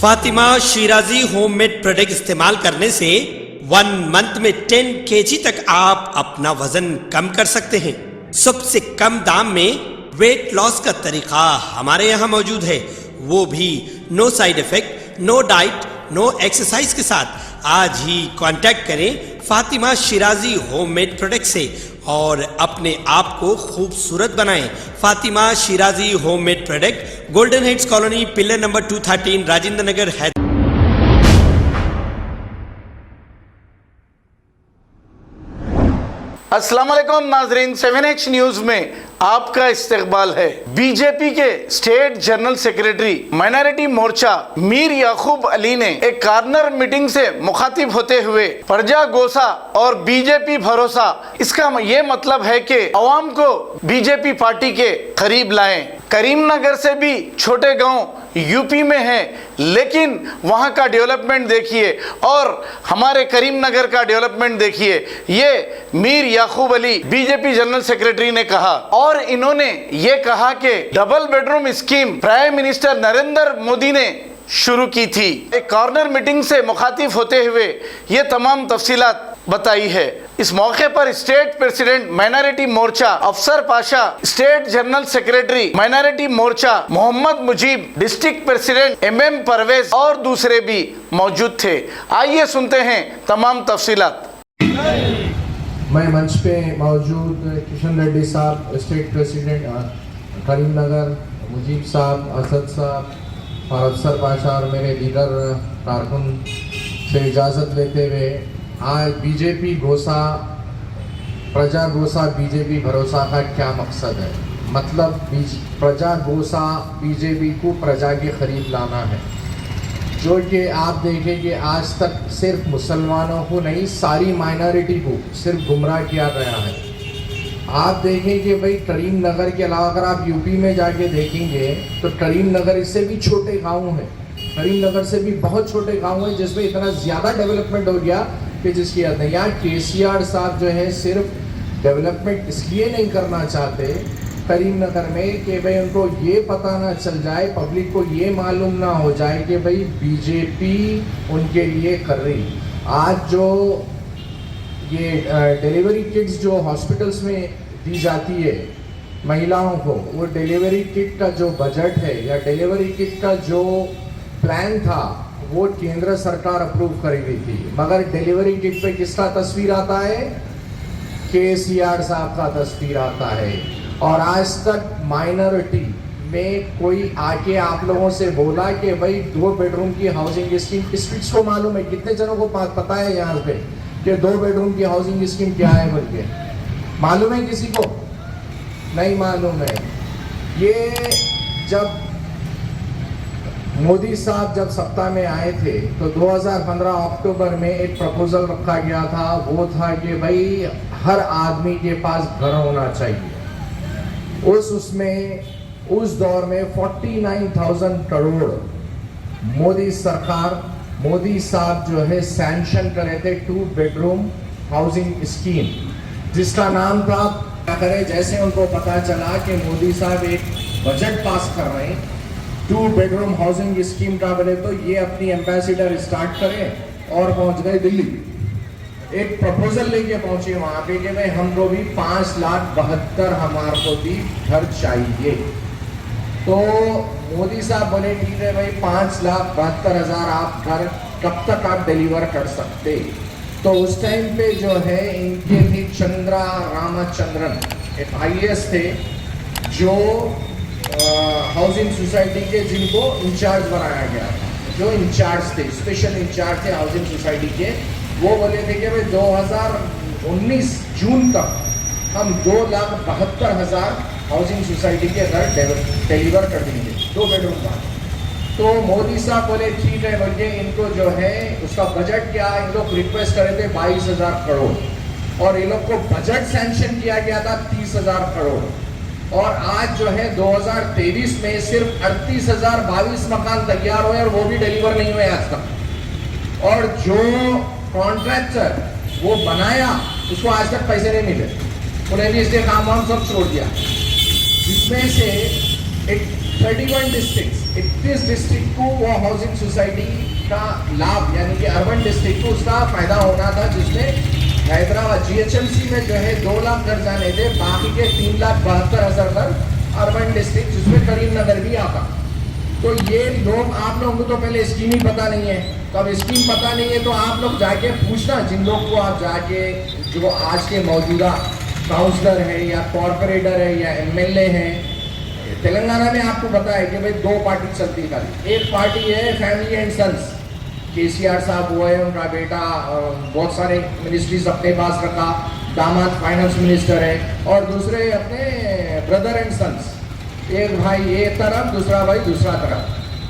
Fatima Shirazi homemade product इस्तेमाल करने से 1 मंथ में 10 kg तक आप अपना वजन कम कर सकते हैं। सबसे कम दाम में वेट लॉस का तरीका हमारे यहाँ मौजूद है, वो भी no side effect, no diet, no exercise के साथ। आज ही कांटेक्ट करें फातिमा शिराजी होममेड प्रोडक्ट से और अपने आप को खूबसूरत बनाएं। Fatima Shirazi homemade product, golden heads colony, pillar number 213, Rajendra Nagar, Hyderabad. अस्सलाम वालेकुम नाजरीन, 7H न्यूज में आपका इस्तकबाल है। बीजेपी के स्टेट जनरल सेक्रेटरी माइनॉरिटी मोर्चा मीर याकूब अली ने एक कॉर्नर मीटिंग से मुखातिब होते हुए प्रजा गोसा और बीजेपी भरोसा, इसका ये मतलब है कि अवाम को बीजेपी पार्टी के करीब लाएं। करीमनगर से भी छोटे गांव यूपी में है, लेकिन वहां का डेवलपमेंट देखिए और हमारे करीमनगर का डेवलपमेंट देखिए। ये मीर याकूब अली बीजेपी जनरल सेक्रेटरी ने कहा और इन्होंने ये कहा कि double bedroom scheme prime minister Narendra Modi ने शुरू की थी। एक कॉर्नर मीटिंग से मुखातिब होते हुए ये तमाम तफसीलात बताई है। इस मौके पर state president minority Morcha Afsar Pasha, state general secretary minority Morcha Mohammad Mujeeb, district president MM Parvez और दूसरे भी मौजूद थे। आइए सुनते हैं तमाम तफसीलात। मैं मंच पे मौजूद किशन रेड्डी साहब, स्टेट प्रेसिडेंट करीमनगर, मुजीब साहब, असद साहब और अफसर पाशा और मेरे दीगर कारकुन से इजाज़त लेते हुए आज बीजेपी गोसा, प्रजा गोसा बीजेपी भरोसा का क्या मकसद है? मतलब प्रजा गोसा बीजेपी को प्रजा के करीब लाना है, जो कि आप देखें कि आज तक सिर्फ मुसलमानों को नहीं, सारी माइनॉरिटी को सिर्फ गुमराह किया गया है। आप देखें कि भाई करीमनगर के अलावा अगर आप यूपी में जाके देखेंगे तो करीमनगर इससे भी छोटे गाँव हैं, करीमनगर से भी बहुत छोटे गाँव हैं जिसमें इतना ज़्यादा डेवलपमेंट हो गया कि जिसकी याद नहीं। यहाँ KCR साहब जो है सिर्फ डेवलपमेंट इसलिए नहीं करना चाहते करीमनगर में कि भाई उनको ये पता ना चल जाए, पब्लिक को ये मालूम ना हो जाए कि भाई बीजेपी उनके लिए कर रही। आज जो ये डिलीवरी किट्स जो हॉस्पिटल्स में दी जाती है महिलाओं को, वो डिलीवरी किट का जो बजट है या डिलीवरी किट का जो प्लान था वो केंद्र सरकार अप्रूव करी गई थी, मगर डिलीवरी किट पे किसका तस्वीर आता है? KCR साहब का तस्वीर आता है। और आज तक माइनॉरिटी में कोई आके आप लोगों से बोला कि भाई 2 बेडरूम की हाउसिंग स्कीम, किस को मालूम है? कितने जनों को पता है यहाँ पे कि 2 बेडरूम की हाउसिंग स्कीम क्या है? बोल के मालूम है? किसी को नहीं मालूम है। ये जब मोदी साहब जब सत्ता में आए थे तो 2015 अक्टूबर में एक प्रपोजल रखा गया था, वो था कि भाई हर आदमी के पास घर होना चाहिए। उस दौर में 49,000 करोड़ मोदी सरकार, मोदी साहब जो है सैंक्शन करे थे 2 बेडरूम हाउसिंग स्कीम, जिसका नाम था क्या करें। जैसे उनको पता चला कि मोदी साहब एक बजट पास कर रहे हैं 2 बेडरूम हाउसिंग स्कीम का, बोले तो ये अपनी एम्बेसडर स्टार्ट करें और पहुंच गए दिल्ली। एक प्रपोजल लेके पहुंचे वहां पे कि भाई हमको भी 5,72,000 हमारे को भी घर चाहिए। तो मोदी साहब बोले ठीक है भाई 5,72,000 आप घर कब तक आप डिलीवर कर सकते? तो उस टाइम पे जो है इनके थे चंद्रा रामचंद्रन, एक IAS थे जो हाउसिंग सोसाइटी के, जिनको इंचार्ज बनाया गया था, जो इंचार्ज थे, स्पेशल इंचार्ज थे हाउसिंग सोसाइटी के। वो बोले थे कि भाई 2019 जून तक हम 2,72,000 हाउसिंग सोसाइटी के घर डिलीवर कर देंगे 2 बेडरूम का। तो मोदी साहब बोले ठीक है, बोलिए इनको जो है उसका बजट क्या, इन लोग रिक्वेस्ट करे थे 22,000 करोड़ और इन लोग को बजट सैंक्शन किया गया था 30,000 करोड़। और आज जो है 2023 में सिर्फ 38,022 मकान तैयार हुए और वो भी डिलीवर नहीं हुए आज तक। और जो कॉन्ट्रैक्टर वो बनाया उसको आज तक पैसे नहीं मिले, उन्हें भी इसलिए काम वाम सब छोड़ दिया। जिसमें से एक 31 डिस्ट्रिक्ट 31 डिस्ट्रिक्ट को वो हाउसिंग सोसाइटी का लाभ यानी कि अर्बन डिस्ट्रिक्ट को उसका फायदा होना था, जिसमें हैदराबाद जीएचएमसी में जो है 2 लाख घर जाने थे, बाकी के 3,72,000 घर अर्बन डिस्ट्रिक्ट जिसमें करीमनगर भी आता। तो ये लोग, आप लोगों को तो पहले स्कीम ही पता नहीं है, तो अब स्कीम पता नहीं है तो आप लोग जाके पूछना जिन लोग को आप जाके, जो आज के मौजूदा काउंसलर है या कॉरपोरेटर है या एमएलए हैं। तेलंगाना में आपको पता है कि भाई 2 पार्टी चलती है खाली। एक पार्टी है फैमिली एंड सन्स, केसीआर साहब वो है, उनका बेटा बहुत सारे मिनिस्ट्रीज अपने पास रखा, दामाद फाइनेंस मिनिस्टर है, और दूसरे अपने ब्रदर एंड सन्स, एक भाई एक तरफ दूसरा भाई दूसरा तरफ।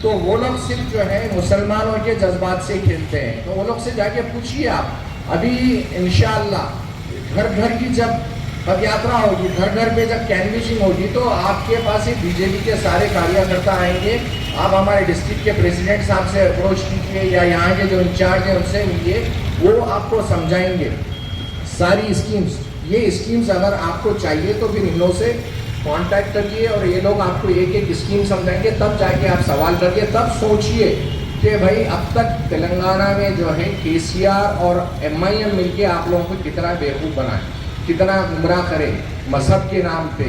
तो वो लोग सिर्फ जो है मुसलमानों के जज्बात से खेलते हैं। तो वो लोग से जाके पूछिए आप, अभी इंशाअल्लाह घर घर की जब पद यात्रा होगी, घर घर पे जब कैनविसिंग होगी, तो आपके पास ही बीजेपी के सारे कार्यकर्ता आएंगे। आप हमारे डिस्ट्रिक्ट के प्रेसिडेंट साहब से अप्रोच कीजिए या यहाँ के जो इंचार्ज हैं उनसे मिलिए, वो आपको समझाएंगे सारी स्कीम्स। ये स्कीम्स अगर आपको चाहिए तो फिर इन लोगों से कांटेक्ट करिए और ये लोग आपको एक एक स्कीम समझाएंगे, तब जाके आप सवाल करिए, तब सोचिए कि भाई अब तक तेलंगाना में जो है केसीआर और एमआईएम मिलके आप लोगों को कितना बेवकूफ़ बनाए, कितना गुमराह करे मजहब के नाम पे,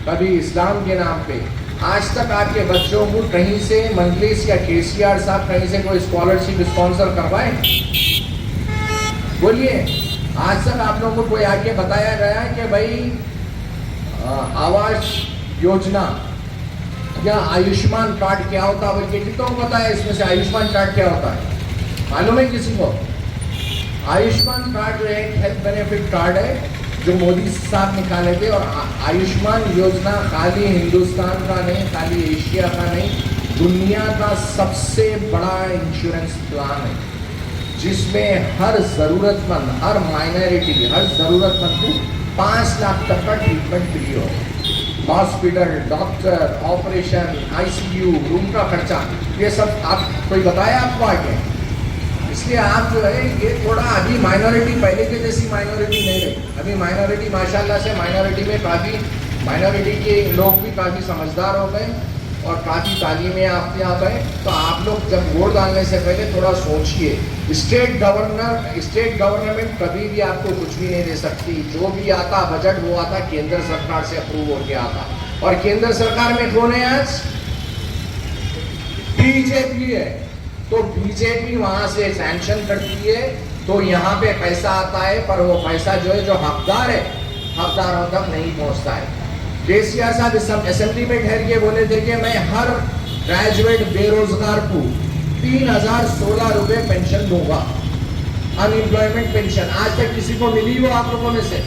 कभी इस्लाम के नाम पे। आज तक आपके बच्चों को कहीं से मंजलिस या केसीआर साहब कहीं से कोई स्कॉलरशिप स्पॉन्सर करवाए? बोलिए, आज तक आप लोगों को कोई आके बताया गया है कि भाई आवास योजना या आयुष्मान कार्ड क्या होता है? बोलिए, कितनों को पता है इसमें से आयुष्मान कार्ड क्या होता है? मालूम है किसी को? आयुष्मान कार्ड जो है एक हेल्थ बेनिफिट कार्ड है जो मोदी साहब निकाले थे, और आयुष्मान योजना खाली हिंदुस्तान का नहीं, खाली एशिया का नहीं, दुनिया का सबसे बड़ा इंश्योरेंस प्लान है, जिसमें हर ज़रूरतमंद, हर माइनॉरिटी, हर ज़रूरतमंद को 5 लाख तक का ट्रीटमेंट फ्री हो। Hospital, doctor, operation, ICU, room का खर्चा, ये सब आप कोई बताया आपको आगे? इसलिए आप जो है ये थोड़ा अभी माइनॉरिटी पहले के जैसी माइनॉरिटी नहीं रही। अभी माइनॉरिटी माशाल्लाह से माइनॉरिटी में काफ़ी माइनॉरिटी के लोग भी काफ़ी समझदार हो गए और काफ़ी तालीमें याफ्ते आ गए। तो आप लोग जब वोट डालने से पहले थोड़ा सोचिए। स्टेट गवर्नमेंट कभी भी आपको कुछ भी नहीं दे सकती। जो भी आता बजट वो आता केंद्र सरकार से अप्रूव होके आता, और केंद्र सरकार में कौन है आज? बीजेपी है। तो बीजेपी वहां से सैंक्शन करती है, तो यहाँ पे पैसा आता है, पर वो पैसा जो है जो हकदार है, हकदारों तक नहीं पहुँचता है। केसीआर साहब असेंबली में ठहर के बोले थे कि मैं हर ग्रेजुएट बेरोजगार को 3,016 रुपये पेंशन दूंगा, अनएम्प्लॉयमेंट पेंशन। आज तक किसी को मिली वो आप लोगों में से?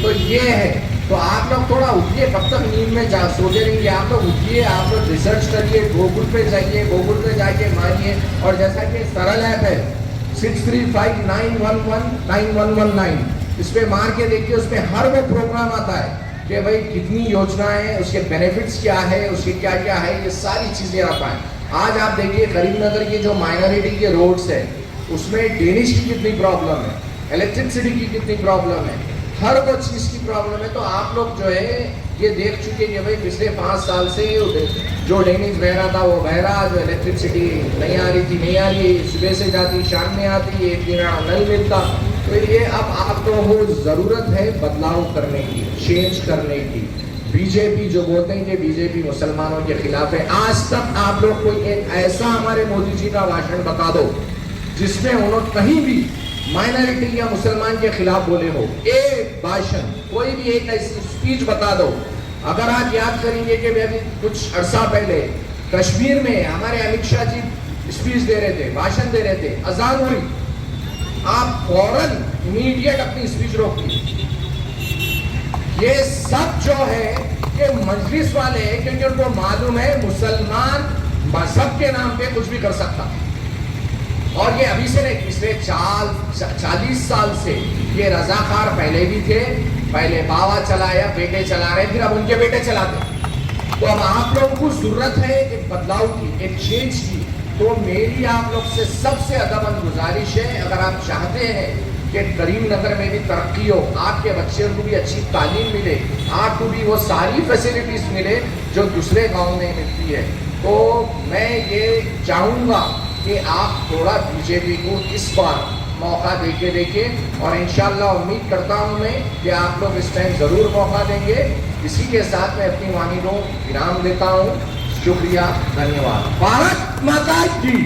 तो ये है। तो आप लोग थोड़ा उठिए, कब तक नींद में सोते रहेंगे? आप लोग उठिए, आप लोग रिसर्च करिए, गूगल पे जाइए, गूगल पे जाके मारिए, और जैसा कि सरल ऐप है 6359119119, इस पे मार के देखिए, उसमें हर वो प्रोग्राम आता है कि भाई कितनी योजनाएं है, उसके बेनिफिट्स क्या है, उसके क्या क्या है, ये सारी चीज़ें आता है। आज आप देखिए करीमनगर के जो माइनॉरिटी के रोड्स है उसमें ड्रेनेज की कितनी प्रॉब्लम है, इलेक्ट्रिसिटी की कितनी प्रॉब्लम है, हर वो चीज़ की प्रॉब्लम है। तो आप लोग जो है ये देख चुके कि भाई पिछले 5 साल से जो ड्रेनेज बह रहा था वो बह रहा, जो इलेक्ट्रिसिटी नहीं आ रही थी, नहीं आ रही, सुबह से जाती शाम में आती, एक दिन नहीं मिलता। तो ये अब आप लोगों को ज़रूरत है बदलाव करने की, चेंज करने की। बीजेपी जो बोलते हैं कि बीजेपी मुसलमानों के खिलाफ है, आज तक आप लोग कोई एक ऐसा हमारे मोदी जी का भाषण बता दो जिसमें उन्होंने कहीं भी माइनॉरिटी या मुसलमान के खिलाफ बोले हो। एक भाषण, कोई भी एक ऐसी स्पीच बता दो। अगर आप याद करेंगे कि अभी कुछ अरसा पहले कश्मीर में हमारे अमित शाह जी स्पीच दे रहे थे, भाषण दे रहे थे, अजान हुई, आप फौरन इमीडिएट अपनी स्पीच रोक दी। ये सब जो है ये मजलिस वाले हैं, क्योंकि उनको मालूम है मुसलमान मजहब के नाम पे कुछ भी कर सकता। और ये अभी से नहीं, पिछले 40 साल से ये रजाकार पहले भी थे, पहले बाबा चलाया, बेटे चला रहे, फिर अब उनके बेटे चलाते। तो अब आप लोगों को जरूरत है एक बदलाव की, एक चेंज की। तो मेरी आप लोग से सबसे अदबन गुजारिश है, अगर आप चाहते हैं कि करीमनगर में भी तरक्की हो, आपके बच्चों को भी अच्छी तालीम मिले, आपको भी वो सारी फैसिलिटीज मिले जो दूसरे गाँव में मिलती है, तो मैं ये चाहूँगा कि आप थोड़ा बीजेपी को इस बार मौका देके देखें और इंशाल्लाह उम्मीद करता हूँ मैं कि आप लोग इस टाइम ज़रूर मौका देंगे। इसी के साथ मैं अपनी वाणी को विराम देता हूँ। शुक्रिया, धन्यवाद। भारत माता की।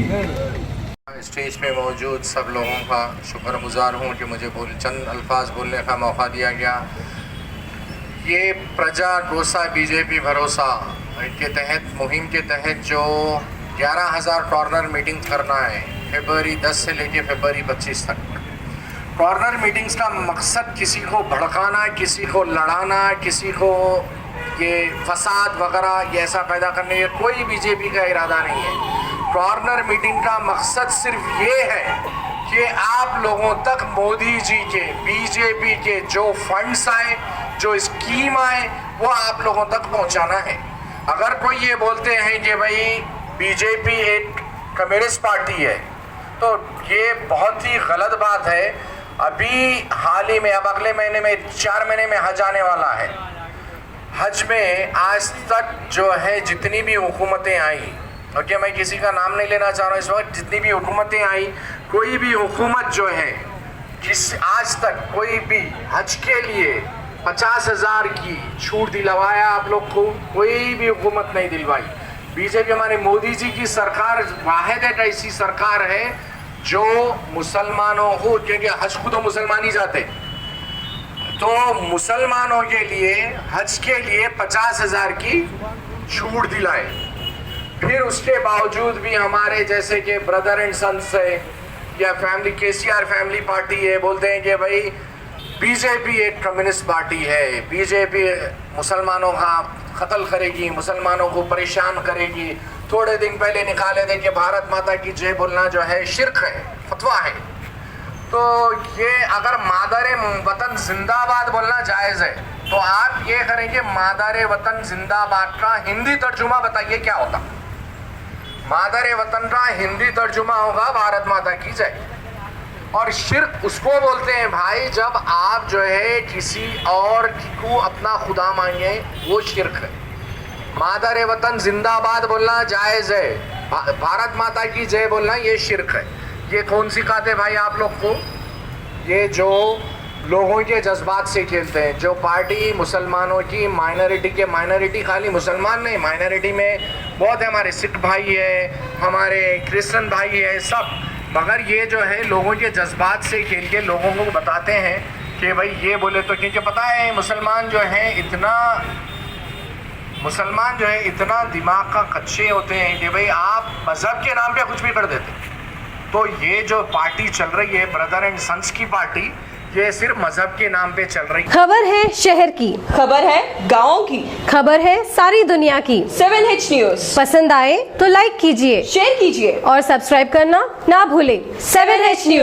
स्टेज पे मौजूद सब लोगों का शुक्रगुजार हूँ कि मुझे चंद अल्फाज बोलने का मौका दिया गया। ये प्रजा डोसा बीजेपी भरोसा के तहत मुहिम के तहत जो 11,000 कॉर्नर मीटिंग करना है फरवरी 10 से लेकर फरवरी 25 तक। कॉर्नर मीटिंग्स का मकसद किसी को भड़काना, किसी को लड़ाना, किसी को ये फसाद वगैरह ये ऐसा पैदा करने का कोई बीजेपी का इरादा नहीं है। कॉर्नर मीटिंग का मकसद सिर्फ ये है कि आप लोगों तक मोदी जी के, बीजेपी के जो फंड्स आए, जो स्कीम आए, वो आप लोगों तक पहुंचाना है। अगर कोई ये बोलते हैं कि भाई बीजेपी एक कम्युनिस्ट पार्टी है, तो ये बहुत ही गलत बात है। अभी हाल ही में, अब अगले महीने में 4 महीने में हज आने वाला है। हज में आज तक जो है जितनी भी हुकूमतें आई, ओके, मैं किसी का नाम नहीं लेना चाह रहा हूँ इस वक्त, जितनी भी हुकूमतें आई, कोई भी हुकूमत जो है आज तक कोई भी हज के लिए 50,000 की छूट दिलवाया आप लोग को? कोई भी हुकूमत नहीं दिलवाई। बीजेपी हमारे मोदी जी की सरकार वाहिद एक ऐसी सरकार है जो मुसलमानों को, क्योंकि हज को तो मुसलमान ही जाते, तो मुसलमानों के लिए हज के लिए 50,000 की छूट दिलाए। फिर उसके बावजूद भी हमारे जैसे कि ब्रदर एंड सन्स है या फैमिली, केसीआर फैमिली पार्टी है, बोलते हैं कि भाई बीजेपी एक कम्युनिस्ट पार्टी है, बीजेपी मुसलमानों का कत्ल करेगी, मुसलमानों को परेशान करेगी। थोड़े दिन पहले निकाले थे कि भारत माता की जय बोलना जो है शिर्क है, फतवा है। तो ये अगर मादरे वतन जिंदाबाद बोलना जायज़ है, तो आप ये करेंगे मादरे वतन जिंदाबाद का हिंदी तर्जुमा बताइए क्या होता? मादरे वतन का हिंदी तर्जुमा होगा भारत माता की जय। और शिर्क उसको बोलते हैं भाई जब आप जो है किसी और को अपना खुदा मानिए, वो शिर्क है। मादरे वतन जिंदाबाद बोलना जायज़ है, भारत माता की जय बोलना ये शिर्क है। ये कौन सिखाते भाई आप लोग को? ये जो लोगों के जज्बात से खेलते हैं, जो पार्टी मुसलमानों की माइनॉरिटी खाली मुसलमान नहीं, माइनॉरिटी में बहुत है, हमारे सिख भाई है, हमारे क्रिश्चियन भाई है, सब, मगर ये जो है लोगों के जज्बात से खेल के लोगों को बताते हैं कि भाई ये बोले तो, क्योंकि पता है मुसलमान जो है इतना दिमाग का कच्चे होते हैं कि भाई आप मज़हब के नाम पे कुछ भी कर देते। तो ये जो पार्टी चल रही है ब्रदर एंड सन्स की पार्टी, ये सिर्फ मजहब के नाम पे चल रही है। खबर है शहर की, खबर है गाँव की, खबर है सारी दुनिया की। 7H न्यूज पसंद आए तो लाइक कीजिए, शेयर कीजिए और सब्सक्राइब करना ना भूले। 7H news.